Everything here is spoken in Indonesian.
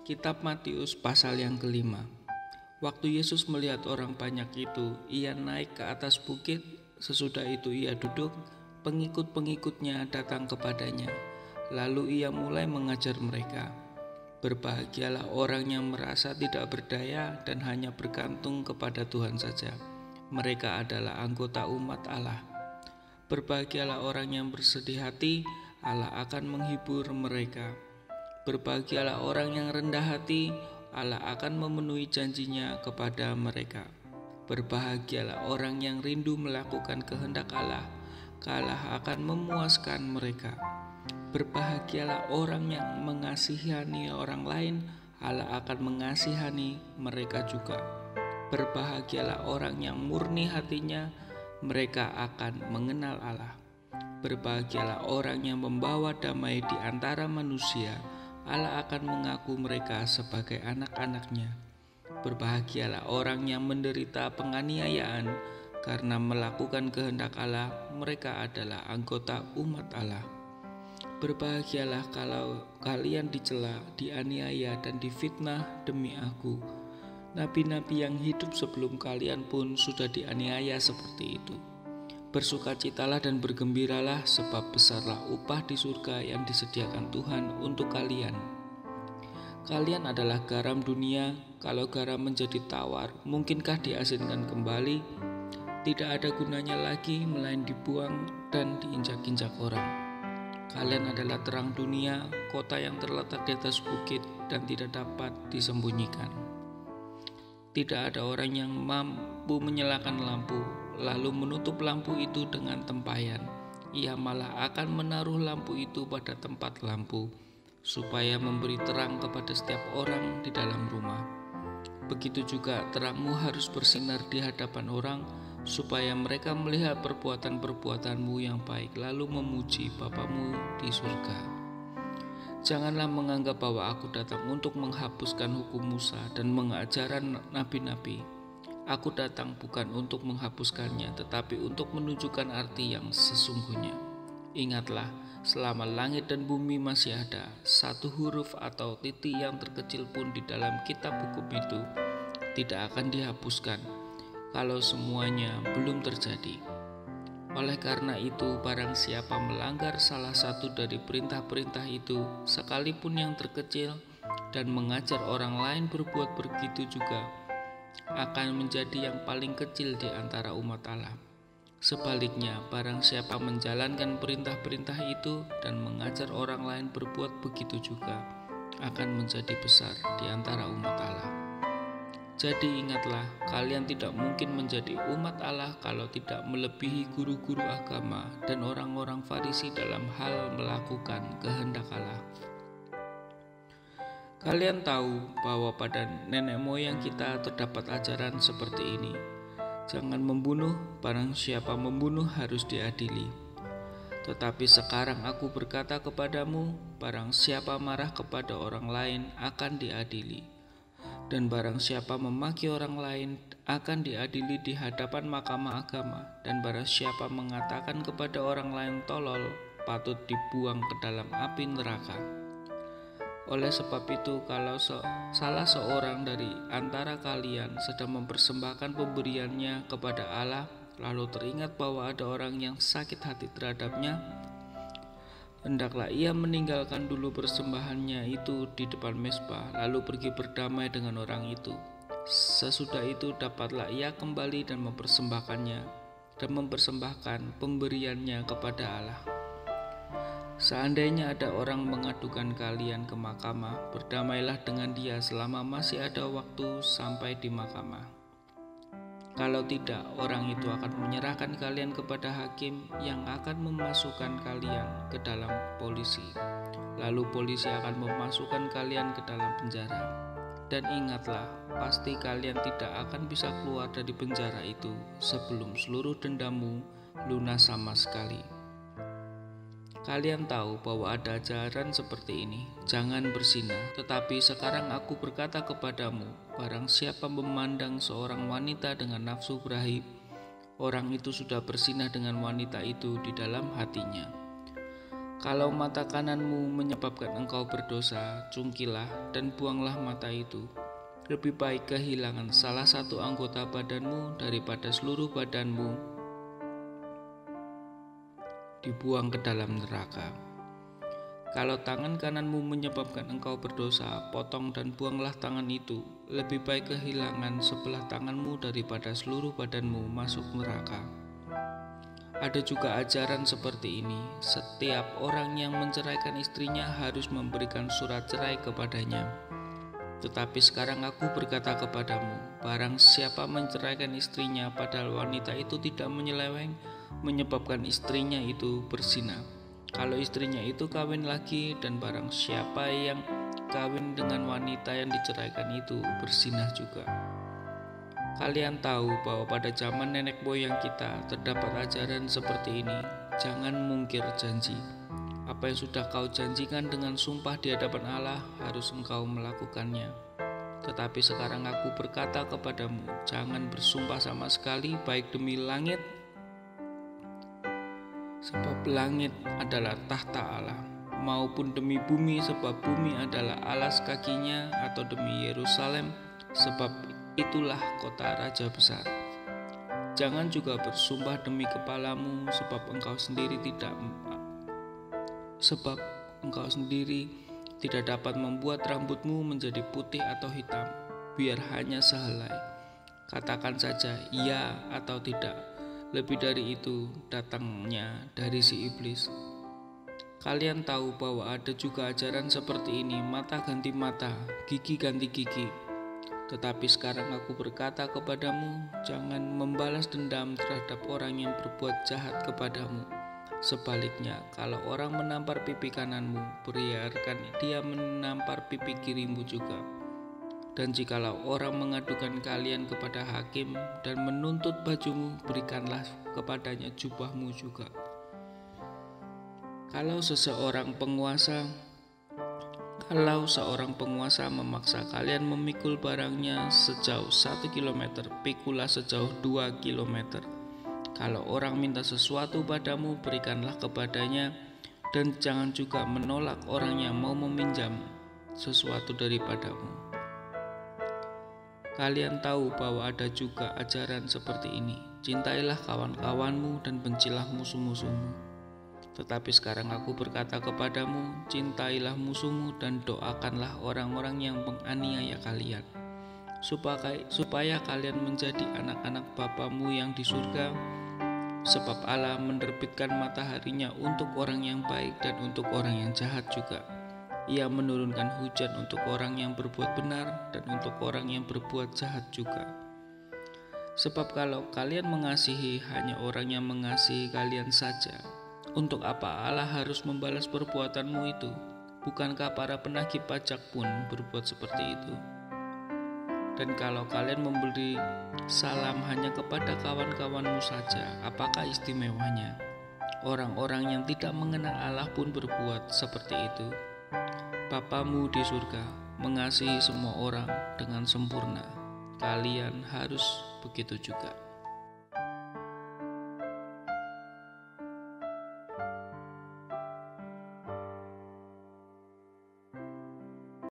Kitab Matius pasal yang kelima. Waktu Yesus melihat orang banyak itu, ia naik ke atas bukit. Sesudah itu ia duduk, pengikut-pengikutnya datang kepadanya. Lalu ia mulai mengajar mereka. Berbahagialah orang yang merasa tidak berdaya dan hanya bergantung kepada Tuhan saja. Mereka adalah anggota umat Allah. Berbahagialah orang yang bersedih hati, Allah akan menghibur mereka. Berbahagialah orang yang rendah hati, Allah akan memenuhi janjinya kepada mereka. Berbahagialah orang yang rindu melakukan kehendak Allah akan memuaskan mereka. Berbahagialah orang yang mengasihani orang lain, Allah akan mengasihani mereka juga. Berbahagialah orang yang murni hatinya, mereka akan mengenal Allah. Berbahagialah orang yang membawa damai di antara manusia, Allah akan mengaku mereka sebagai anak-anaknya. Berbahagialah orang yang menderita penganiayaan, karena melakukan kehendak Allah, mereka adalah anggota umat Allah. Berbahagialah kalau kalian dicela, dianiaya, dan difitnah demi aku. Nabi-nabi yang hidup sebelum kalian pun sudah dianiaya seperti itu. Bersukacitalah dan bergembiralah, sebab besarlah upah di surga yang disediakan Tuhan untuk kalian. Kalian adalah garam dunia. Kalau garam menjadi tawar, mungkinkah diasinkan kembali? Tidak ada gunanya lagi, melainkan dibuang dan diinjak-injak orang. Kalian adalah terang dunia, kota yang terletak di atas bukit dan tidak dapat disembunyikan. Tidak ada orang yang mampu menyalakan lampu lalu menutup lampu itu dengan tempayan. Ia malah akan menaruh lampu itu pada tempat lampu, supaya memberi terang kepada setiap orang di dalam rumah. Begitu juga terangmu harus bersinar di hadapan orang, supaya mereka melihat perbuatan-perbuatanmu yang baik lalu memuji Bapamu di surga. Janganlah menganggap bahwa aku datang untuk menghapuskan hukum Musa dan mengajaran nabi-nabi. Aku datang bukan untuk menghapuskannya, tetapi untuk menunjukkan arti yang sesungguhnya. Ingatlah, selama langit dan bumi masih ada, satu huruf atau titik yang terkecil pun di dalam kitab hukum itu tidak akan dihapuskan, kalau semuanya belum terjadi. Oleh karena itu, barang siapa melanggar salah satu dari perintah-perintah itu, sekalipun yang terkecil, dan mengajar orang lain berbuat begitu juga, akan menjadi yang paling kecil di antara umat Allah. Sebaliknya, barang siapa menjalankan perintah-perintah itu dan mengajar orang lain berbuat begitu juga, akan menjadi besar di antara umat Allah. Jadi ingatlah, kalian tidak mungkin menjadi umat Allah kalau tidak melebihi guru-guru agama dan orang-orang Farisi dalam hal melakukan kehendak Allah. Kalian tahu bahwa pada nenek moyang kita terdapat ajaran seperti ini. Jangan membunuh, barang siapa membunuh harus diadili. Tetapi sekarang aku berkata kepadamu, barang siapa marah kepada orang lain akan diadili. Dan barang siapa memaki orang lain akan diadili di hadapan mahkamah agama. Dan barang siapa mengatakan kepada orang lain tolol, patut dibuang ke dalam api neraka. Oleh sebab itu, kalau salah seorang dari antara kalian sedang mempersembahkan pemberiannya kepada Allah, lalu teringat bahwa ada orang yang sakit hati terhadapnya, hendaklah ia meninggalkan dulu persembahannya itu di depan mezbah, lalu pergi berdamai dengan orang itu. Sesudah itu dapatlah ia kembali dan mempersembahkan pemberiannya kepada Allah. Seandainya ada orang mengadukan kalian ke mahkamah, berdamailah dengan dia selama masih ada waktu sampai di mahkamah. Kalau tidak, orang itu akan menyerahkan kalian kepada hakim yang akan memasukkan kalian ke dalam polisi. Lalu polisi akan memasukkan kalian ke dalam penjara. Dan ingatlah, pasti kalian tidak akan bisa keluar dari penjara itu sebelum seluruh dendamu lunas sama sekali. Kalian tahu bahwa ada ajaran seperti ini, jangan berzinah. Tetapi sekarang aku berkata kepadamu, barang siapa memandang seorang wanita dengan nafsu beraib, orang itu sudah berzinah dengan wanita itu di dalam hatinya. Kalau mata kananmu menyebabkan engkau berdosa, cungkilah dan menyebabkan engkau berdosa, cungkilah dan buanglah mata itu. Lebih baik kehilangan salah satu anggota badanmu daripada seluruh badanmu dibuang ke dalam neraka. Kalau tangan kananmu menyebabkan engkau berdosa, potong dan buanglah tangan itu. Lebih baik kehilangan sebelah tanganmu daripada seluruh badanmu masuk neraka. Ada juga ajaran seperti ini, setiap orang yang menceraikan istrinya harus memberikan surat cerai kepadanya. Tetapi sekarang aku berkata kepadamu, barang siapa menceraikan istrinya padahal wanita itu tidak menyeleweng, menyebabkan istrinya itu berzina. Kalau istrinya itu kawin lagi, dan barang siapa yang kawin dengan wanita yang diceraikan itu berzina juga. Kalian tahu bahwa pada zaman nenek moyang kita terdapat ajaran seperti ini. Jangan mungkir janji. Apa yang sudah kau janjikan dengan sumpah di hadapan Allah harus engkau melakukannya. Tetapi sekarang aku berkata kepadamu, jangan bersumpah sama sekali, baik demi langit, sebab langit adalah tahta Allah, maupun demi bumi, sebab bumi adalah alas kakinya, atau demi Yerusalem, sebab itulah kota raja besar. Jangan juga bersumpah demi kepalamu, sebab engkau sendiri tidak dapat membuat rambutmu menjadi putih atau hitam. Biar hanya sehelai. Katakan saja ya atau tidak. Lebih dari itu datangnya dari si iblis. Kalian tahu bahwa ada juga ajaran seperti ini, mata ganti mata, gigi ganti gigi. Tetapi sekarang aku berkata kepadamu, jangan membalas dendam terhadap orang yang berbuat jahat kepadamu. Sebaliknya, kalau orang menampar pipi kananmu, biarkan dia menampar pipi kirimu juga. Dan jikalau orang mengadukan kalian kepada hakim dan menuntut bajumu, berikanlah kepadanya jubahmu juga. Kalau seorang penguasa memaksa kalian memikul barangnya sejauh 1 kilometer, pikulah sejauh 2 kilometer. Kalau orang minta sesuatu padamu, berikanlah kepadanya, dan jangan juga menolak orang yang mau meminjam sesuatu daripadamu. Kalian tahu bahwa ada juga ajaran seperti ini, cintailah kawan-kawanmu dan bencilah musuh-musuhmu. Tetapi sekarang aku berkata kepadamu, cintailah musuhmu dan doakanlah orang-orang yang menganiaya kalian, supaya kalian menjadi anak-anak Bapamu yang di surga. Sebab Allah menerbitkan mataharinya untuk orang yang baik dan untuk orang yang jahat juga. Ia menurunkan hujan untuk orang yang berbuat benar dan untuk orang yang berbuat jahat juga. Sebab kalau kalian mengasihi hanya orang yang mengasihi kalian saja, untuk apa Allah harus membalas perbuatanmu itu? Bukankah para penagih pajak pun berbuat seperti itu? Dan kalau kalian memberi salam hanya kepada kawan-kawanmu saja, apakah istimewanya? Orang-orang yang tidak mengenal Allah pun berbuat seperti itu. Bapamu di surga mengasihi semua orang dengan sempurna. Kalian harus begitu juga.